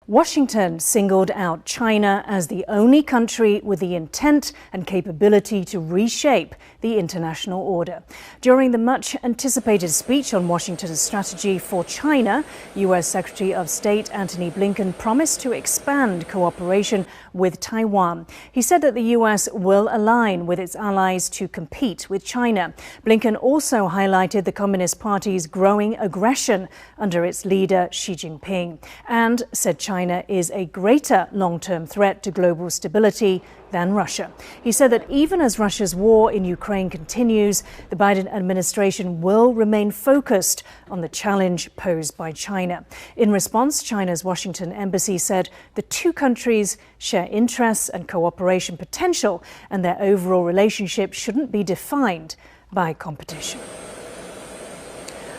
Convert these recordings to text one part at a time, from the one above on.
Washington singled out China as the only country with the intent and capability to reshape the international order. During the much-anticipated speech on Washington's strategy for China, U.S. Secretary of State Antony Blinken promised to expand cooperation with Taiwan. He said that the U.S. will align with its allies to compete with China. Blinken also highlighted the Communist Party's growing aggression under its leader Xi Jinping and said China is a greater long-term threat to global stability than Russia. He said that even as Russia's war in Ukraine continues, the Biden administration will remain focused on the challenge posed by China. In response, China's Washington embassy said the two countries share interests and cooperation potential, and their overall relationship shouldn't be defined by competition.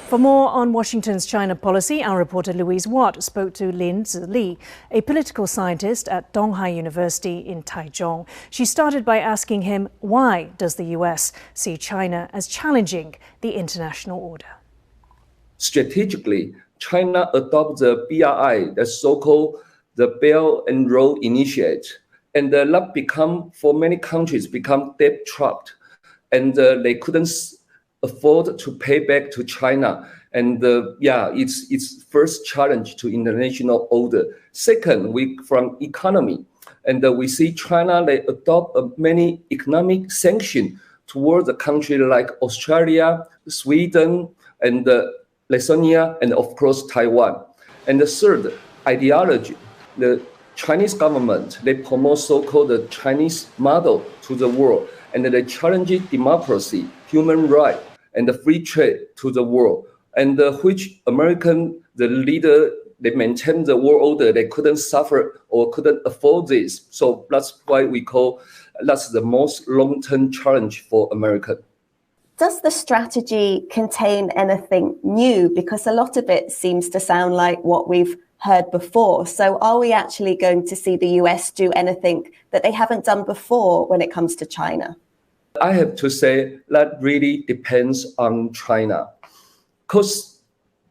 For more on Washington's China policy, our reporter Louise Watt spoke to Lin Zili, a political scientist at Donghai University in Taichung. She started by asking him, why does the U.S. see China as challenging the international order? Strategically, China adopted the BRI, the so-called the Belt and Road Initiative, and that become, for many countries, become debt-trapped, and they couldn't afford to pay back to China. And it's its first challenge to international order. Second, from economy, and we see China, they adopt many economic sanctions towards a country like Australia, Sweden, and Lithuania, and of course Taiwan. And the third, ideology. The Chinese government, they promote so-called the Chinese model to the world, and they challenge democracy, human rights, and the free trade to the world, and which American, the leader, they maintain the world order, they couldn't suffer or couldn't afford this. So that's why we call that's the most long-term challenge for America. Does the strategy contain anything new? Because a lot of it seems to sound like what we've heard before. So are we actually going to see the US do anything that they haven't done before when it comes to China? I have to say that really depends on China, because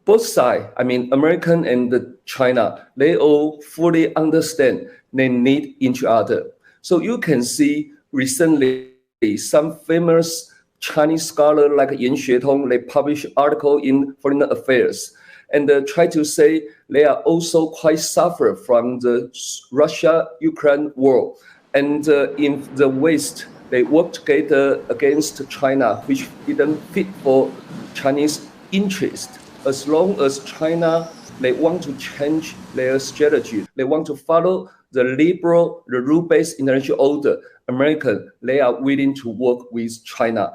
both sides, I mean, American and China, they all fully understand they need each other. So you can see recently some famous Chinese scholar like Yan Xuetong, they publish article in Foreign Affairs and try to say they are also quite suffer from the Russia-Ukraine war. And in the West, they work together against China, which didn't fit for Chinese interest. As long as China, they want to change their strategy, they want to follow the liberal, the rule-based international order, American, they are willing to work with China.